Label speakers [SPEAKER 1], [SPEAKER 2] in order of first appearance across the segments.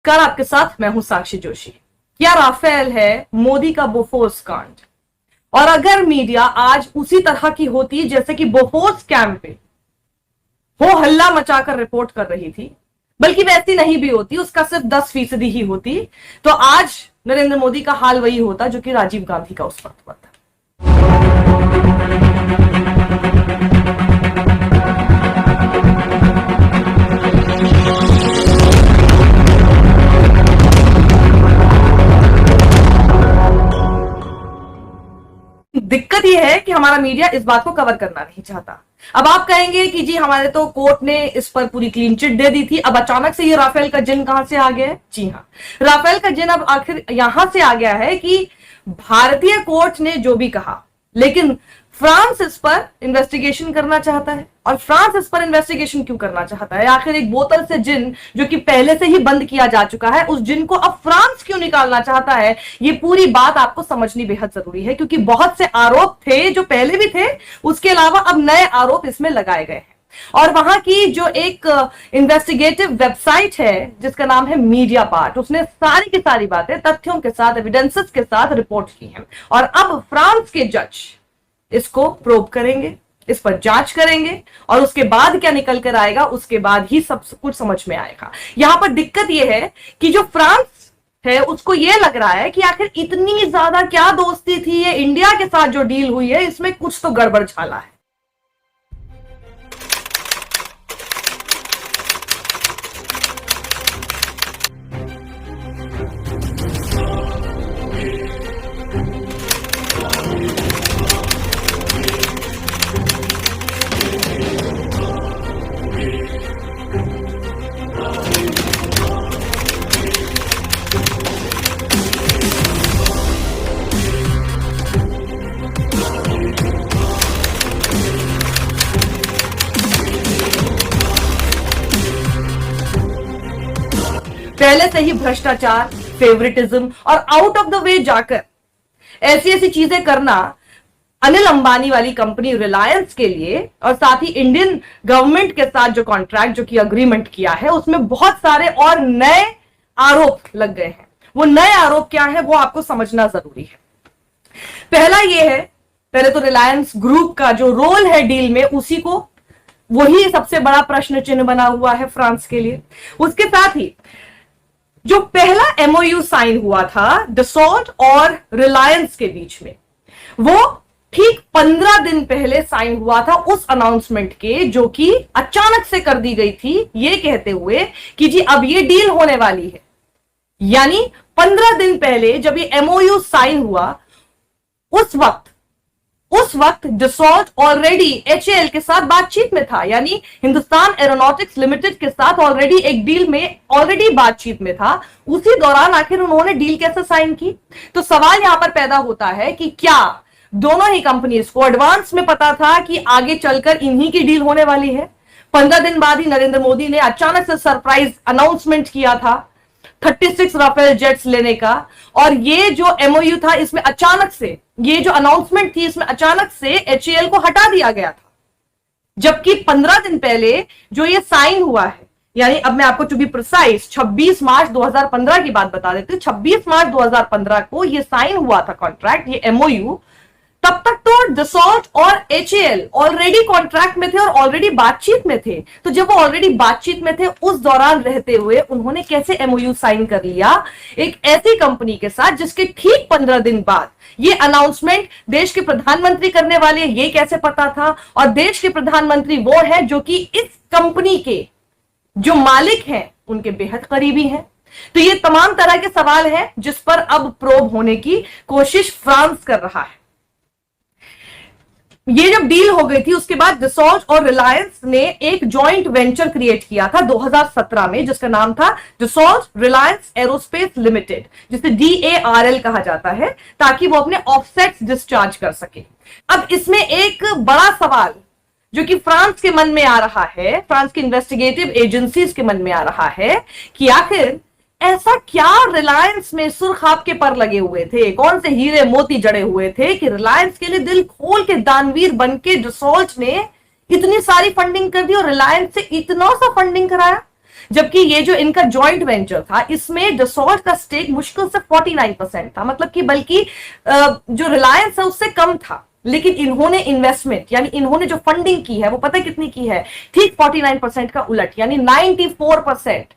[SPEAKER 1] कल आपके साथ मैं हूं साक्षी जोशी। क्या राफेल है मोदी का बोफोर्स कांड? और अगर मीडिया आज उसी तरह की होती जैसे कि बोफोर्स कैंप पे हो हल्ला मचाकर रिपोर्ट कर रही थी, बल्कि वैसी नहीं भी होती, उसका सिर्फ 10% ही होती, तो आज नरेंद्र मोदी का हाल वही होता जो कि राजीव गांधी का उस वक्त हुआ था। दिक्कत यह है कि हमारा मीडिया इस बात को कवर करना नहीं चाहता। अब आप कहेंगे कि जी हमारे तो कोर्ट ने इस पर पूरी क्लीन चिट दे दी थी, अब अचानक से ये राफेल का जिन कहां से आ गया है? जी हां, राफेल का जिन अब आखिर यहां से आ गया है कि भारतीय कोर्ट ने जो भी कहा, लेकिन फ्रांस इस पर इन्वेस्टिगेशन करना चाहता है। और फ्रांस इस पर इन्वेस्टिगेशन क्यों करना चाहता है? आखिर एक बोतल से जिन जो कि पहले से ही बंद किया जा चुका है, उस जिन को अब फ्रांस क्यों निकालना चाहता है? ये पूरी बात आपको समझनी बेहद जरूरी है, क्योंकि बहुत से आरोप थे जो पहले भी थे, उसके अलावा अब नए आरोप इसमें लगाए गए हैं। और वहां की जो एक इन्वेस्टिगेटिव वेबसाइट है जिसका नाम है मीडिया पार्ट, उसने सारी की सारी बातें तथ्यों के साथ, एविडेंसेस के साथ रिपोर्ट की हैं। और अब फ्रांस के जज इसको प्रोब करेंगे, इस पर जांच करेंगे, और उसके बाद क्या निकल कर आएगा उसके बाद ही सब कुछ समझ में आएगा। यहां पर दिक्कत यह है कि जो फ्रांस है उसको यह लग रहा है कि आखिर इतनी ज्यादा क्या दोस्ती थी, ये इंडिया के साथ जो डील हुई है इसमें कुछ तो गड़बड़ झाला है। पहले से ही भ्रष्टाचार, फेवरेटिज्म और आउट ऑफ द वे जाकर ऐसी ऐसी चीजें करना अनिल अंबानी वाली कंपनी रिलायंस के लिए, और साथ ही इंडियन गवर्नमेंट के साथ जो कॉन्ट्रैक्ट, जो कि अग्रीमेंट किया है, उसमें बहुत सारे और नए आरोप लग गए हैं। वो नए आरोप क्या है वो आपको समझना जरूरी है। पहला ये है, पहले तो रिलायंस ग्रुप का जो रोल है डील में, उसी को वही सबसे बड़ा प्रश्न चिन्ह बना हुआ है फ्रांस के लिए। उसके साथ ही जो पहला एमओयू साइन हुआ था डसॉल्ट और रिलायंस के बीच में, वो ठीक 15 दिन पहले साइन हुआ था उस अनाउंसमेंट के, जो कि अचानक से कर दी गई थी, ये कहते हुए कि जी अब ये डील होने वाली है। यानी 15 दिन पहले जब ये एमओयू साइन हुआ, उस वक्त डसॉल्ट ऑलरेडी एचएएल के साथ बातचीत में था, यानी हिंदुस्तान एरोनॉटिक्स लिमिटेड के साथ ऑलरेडी एक डील में ऑलरेडी बातचीत में था। उसी दौरान आखिर उन्होंने डील कैसे साइन की? तो सवाल यहां पर पैदा होता है कि क्या दोनों ही कंपनीज को एडवांस में पता था कि आगे चलकर इन्हीं की डील होने वाली है? 15 दिन बाद ही नरेंद्र मोदी ने अचानक से सरप्राइज अनाउंसमेंट किया था 36 राफेल जेट्स लेने का, और ये जो एमओयू था इसमें अचानक से, ये जो अनाउंसमेंट थी इसमें अचानक से एचएएल को हटा दिया गया था। जबकि 15 दिन पहले जो ये साइन हुआ है, यानी अब मैं आपको टू बी प्रिसाइज 26 मार्च 2015 की बात बता देती हूं। 26 मार्च 2015 को ये साइन हुआ था कॉन्ट्रैक्ट, ये एमओयू। तब तक तो डसॉल्ट और एचएएल ऑलरेडी कॉन्ट्रैक्ट में थे और ऑलरेडी बातचीत में थे। तो जब वो ऑलरेडी बातचीत में थे, उस दौरान रहते हुए उन्होंने कैसे एमओयू साइन कर लिया एक ऐसी कंपनी के साथ जिसके ठीक 15 दिन बाद ये अनाउंसमेंट देश के प्रधानमंत्री करने वाले, ये कैसे पता था? और देश के प्रधानमंत्री वो है जो कि इस कंपनी के जो मालिक हैं उनके बेहद करीबी हैं। तो ये तमाम तरह के सवाल हैं जिस पर अब प्रोब होने की कोशिश फ्रांस कर रहा है। ये जब डील हो गई थी उसके बाद डसॉल्ट और रिलायंस ने एक जॉइंट वेंचर क्रिएट किया था 2017 में, जिसका नाम था डसॉल्ट रिलायंस एरोस्पेस लिमिटेड, जिसे DARL कहा जाता है, ताकि वो अपने ऑफसेट्स डिस्चार्ज कर सके। अब इसमें एक बड़ा सवाल जो कि फ्रांस के मन में आ रहा है, फ्रांस की इन्वेस्टिगेटिव एजेंसीज के मन में आ रहा है कि आखिर ऐसा क्या रिलायंस में सुरखाब के पर लगे हुए थे, कौन से हीरे मोती जड़े हुए थे कि रिलायंस के लिए दिल खोल के दानवीर बनके डसॉल्ट ने इतनी सारी फंडिंग कर दी और रिलायंस से इतना सा फंडिंग कराया, जबकि ये जो इनका जॉइंट वेंचर था इसमें डसॉल्ट का स्टेक मुश्किल से 49% था, मतलब कि बल्कि जो रिलायंस है उससे कम था। लेकिन इन्होंने इन्वेस्टमेंट यानी इन्होंने जो फंडिंग की है वो पता कितनी की है, ठीक 49% का उलट, यानी 94%।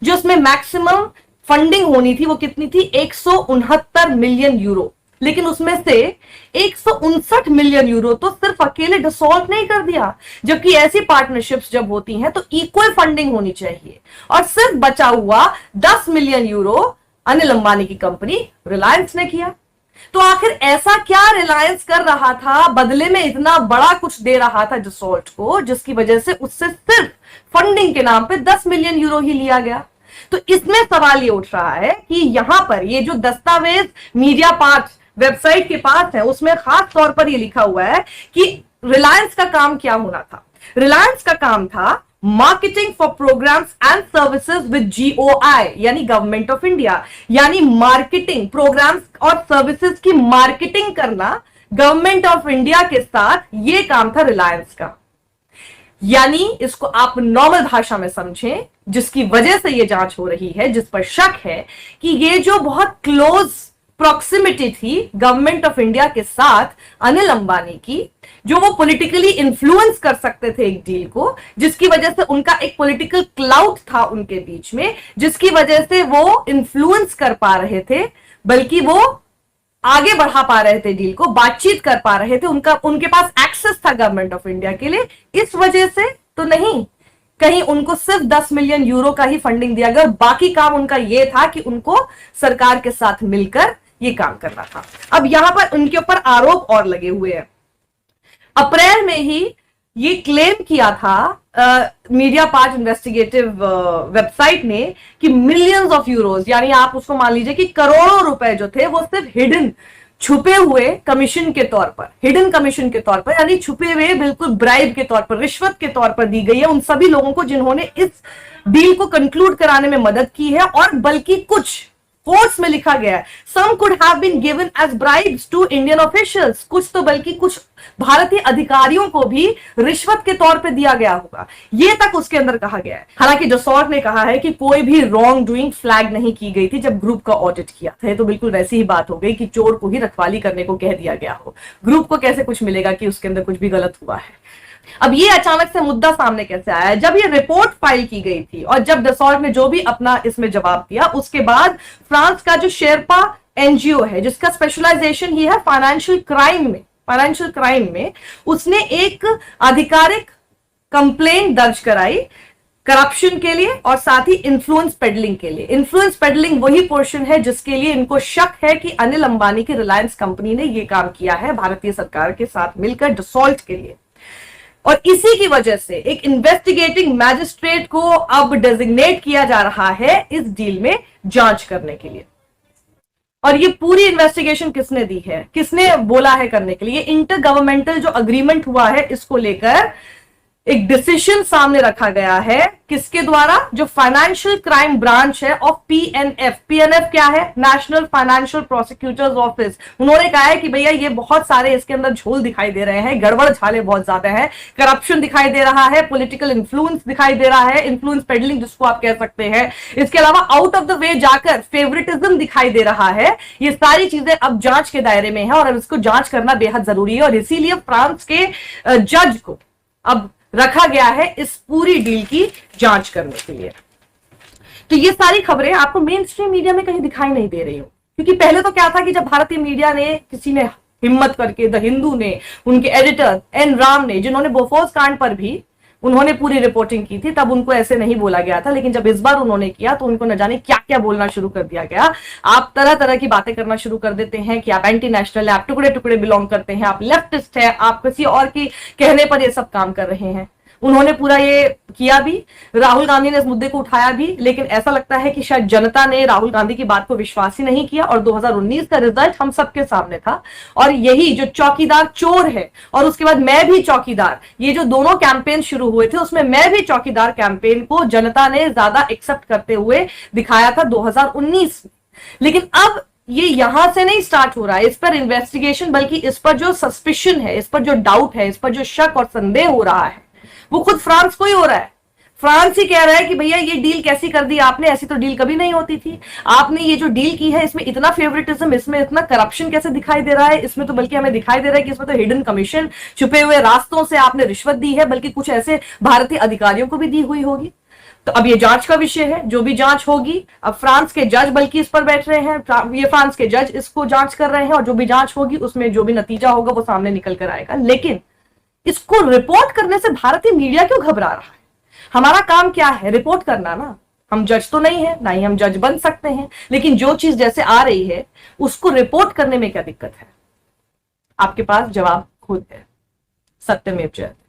[SPEAKER 1] जो उसमें मैक्सिमम फंडिंग होनी थी वो कितनी थी, 169 मिलियन यूरो, लेकिन उसमें से 159 मिलियन यूरो तो सिर्फ अकेले डसॉल्ट ने ही कर दिया। जबकि ऐसी पार्टनरशिप्स जब होती हैं तो इक्वल फंडिंग होनी चाहिए, और सिर्फ बचा हुआ 10 मिलियन यूरो अनिल अंबानी की कंपनी रिलायंस ने किया। तो आखिर ऐसा क्या रिलायंस कर रहा था, बदले में इतना बड़ा कुछ दे रहा था डसॉल्ट को, जिसकी वजह से उससे सिर्फ फंडिंग के नाम पे 10 मिलियन यूरो ही लिया गया। तो इसमें सवाल ये उठ रहा है कि यहां पर ये जो दस्तावेज मीडिया पार्ट वेबसाइट के पास है उसमें खास तौर पर ये लिखा हुआ है कि रिलायंस का काम क्या होना था। रिलायंस का काम था marketing for programs and services with GOI यानी गवर्नमेंट ऑफ इंडिया, यानी मार्केटिंग प्रोग्राम्स और सर्विसेज की मार्केटिंग करना गवर्नमेंट ऑफ इंडिया के साथ, ये काम था रिलायंस का। यानी इसको आप नॉर्मल भाषा में समझें, जिसकी वजह से ये जांच हो रही है, जिस पर शक है कि ये जो बहुत क्लोज प्रॉक्सिमिटी थी गवर्नमेंट ऑफ इंडिया के साथ अनिल अंबानी की, जो वो पॉलिटिकली इन्फ्लुएंस कर सकते थे एक डील को, जिसकी वजह से उनका एक पॉलिटिकल क्लाउड था उनके बीच में, जिसकी वजह से वो इन्फ्लुएंस कर पा रहे थे, बल्कि वो आगे बढ़ा पा रहे थे डील को, बातचीत कर पा रहे थे, उनके पास एक्सेस था गवर्नमेंट ऑफ इंडिया के लिए। इस वजह से तो नहीं, कहीं उनको सिर्फ 10 मिलियन यूरो का ही फंडिंग दिया गया, बाकी काम उनका यह था कि उनको सरकार के साथ मिलकर ये काम करना था। अब यहां पर उनके ऊपर आरोप और लगे हुए हैं। अप्रैल में ही ये क्लेम किया था मीडिया पार्ट इन्वेस्टिगेटिव वेबसाइट ने कि मिलियंस ऑफ यूरोज, यानी आप उसको मान लीजिए कि करोड़ों रुपए जो थे वो सिर्फ हिडन, छुपे हुए कमीशन के तौर पर, हिडन कमीशन के तौर पर, यानी छुपे हुए बिल्कुल ब्राइब के तौर पर, रिश्वत के तौर पर दी गई है उन सभी लोगों को जिन्होंने इस डील को कंक्लूड कराने में मदद की है। और बल्कि कुछ कोर्ट्स में लिखा गया है, some could have been given as bribes to Indian officials, कुछ तो बल्कि कुछ भारतीय अधिकारियों को भी रिश्वत के तौर पे दिया गया होगा, ये तक उसके अंदर कहा गया है। हालांकि डसॉल्ट ने कहा है कि कोई भी रॉन्ग डूइंग फ्लैग नहीं की गई थी जब ग्रुप का ऑडिट किया था। ये तो बिल्कुल वैसी ही बात हो गई कि चोर को ही रखवाली करने को कह दिया गया हो, ग्रुप को कैसे कुछ मिलेगा कि उसके अंदर कुछ भी गलत हुआ है। अब ये अचानक से मुद्दा सामने कैसे आया, जब ये रिपोर्ट फाइल की गई थी और जब डसॉल्ट ने जो भी अपना इसमें जवाब दिया, उसके बाद फ्रांस का जो शेरपा NGO है जिसका स्पेशलाइजेशन ही है फाइनेंशियल क्राइम में, उसने एक आधिकारिक कंप्लेंट दर्ज कराई करप्शन के लिए और साथ ही इन्फ्लुएंस पेडलिंग के लिए। इन्फ्लुएंस पेडलिंग वही पोर्शन है जिसके लिए इनको शक है कि अनिल अंबानी की रिलायंस कंपनी ने यह काम किया है भारतीय सरकार के साथ मिलकर डसॉल्ट के लिए। और इसी की वजह से एक इन्वेस्टिगेटिंग मैजिस्ट्रेट को अब डेजिग्नेट किया जा रहा है इस डील में जांच करने के लिए। और ये पूरी इन्वेस्टिगेशन किसने दी है, किसने बोला है करने के लिए, इंटर गवर्नमेंटल जो अग्रीमेंट हुआ है इसको लेकर एक डिसीजन सामने रखा गया है, किसके द्वारा, जो फाइनेंशियल क्राइम ब्रांच है ऑफ PNF। PNF क्या है, नेशनल फाइनेंशियल प्रोसिक्यूटर्स ऑफिस। उन्होंने कहा है कि भैया ये बहुत सारे इसके अंदर झोल दिखाई दे रहे हैं, गड़बड़ झाले बहुत ज्यादा है, करप्शन दिखाई दे रहा है, पॉलिटिकल इन्फ्लुएंस दिखाई दे रहा है, इन्फ्लुएंस पेडलिंग जिसको आप कह सकते हैं, इसके अलावा आउट ऑफ द वे जाकर फेवरेटिज्म दिखाई दे रहा है। ये सारी चीजें अब जांच के दायरे में है और अब इसको जांच करना बेहद जरूरी है और इसीलिए फ्रांस के जज को अब रखा गया है इस पूरी डील की जांच करने के लिए। तो ये सारी खबरें आपको मेन स्ट्रीम मीडिया में कहीं दिखाई नहीं दे रही हो, क्योंकि पहले तो क्या था कि जब भारतीय मीडिया ने, किसी ने हिम्मत करके, द हिंदू ने, उनके एडिटर N राम ने, जिन्होंने बोफोर्स कांड पर भी उन्होंने पूरी रिपोर्टिंग की थी, तब उनको ऐसे नहीं बोला गया था। लेकिन जब इस बार उन्होंने किया तो उनको न जाने क्या क्या बोलना शुरू कर दिया गया। आप तरह तरह की बातें करना शुरू कर देते हैं कि आप एंटी नेशनल है, आप टुकड़े टुकड़े बिलोंग करते हैं, आप लेफ्टिस्ट है, आप किसी और की कहने पर ये सब काम कर रहे हैं। उन्होंने पूरा ये किया भी, राहुल गांधी ने इस मुद्दे को उठाया भी, लेकिन ऐसा लगता है कि शायद जनता ने राहुल गांधी की बात को विश्वास ही नहीं किया और 2019 का रिजल्ट हम सबके सामने था। और यही जो चौकीदार चोर है और उसके बाद मैं भी चौकीदार, ये जो दोनों कैंपेन शुरू हुए थे उसमें मैं भी चौकीदार कैंपेन को जनता ने ज्यादा एक्सेप्ट करते हुए दिखाया था 2019 में। लेकिन अब ये यहां से नहीं स्टार्ट हो रहा है इस पर इन्वेस्टिगेशन, बल्कि इस पर जो सस्पिशन है, इस पर जो डाउट है, इस पर जो शक और संदेह हो रहा है वो खुद फ्रांस को ही हो रहा है। फ्रांस ही कह रहा है कि भैया ये डील कैसी कर दी आपने, ऐसी तो डील कभी नहीं होती थी, आपने ये जो डील की है इसमें इतना फेवरेटिज्म, इसमें इतना करप्शन कैसे दिखाई दे रहा है, इसमें तो बल्कि हमें दिखाई दे रहा है कि इसमें तो हिडन कमीशन, छुपे हुए रास्तों से आपने रिश्वत दी है, बल्कि कुछ ऐसे भारतीय अधिकारियों को भी दी हुई होगी। तो अब ये जांच का विषय है, जो भी जांच होगी, अब फ्रांस के जज बल्कि इस पर बैठ रहे हैं, ये फ्रांस के जज इसको जांच कर रहे हैं, और जो भी जांच होगी उसमें जो भी नतीजा होगा वो सामने निकल कर आएगा। लेकिन इसको रिपोर्ट करने से भारतीय मीडिया क्यों घबरा रहा है? हमारा काम क्या है? रिपोर्ट करना ना। हम जज तो नहीं है, ना ही हम जज बन सकते हैं, लेकिन जो चीज जैसे आ रही है उसको रिपोर्ट करने में क्या दिक्कत है? आपके पास जवाब खुद है। सत्यमेव जयते।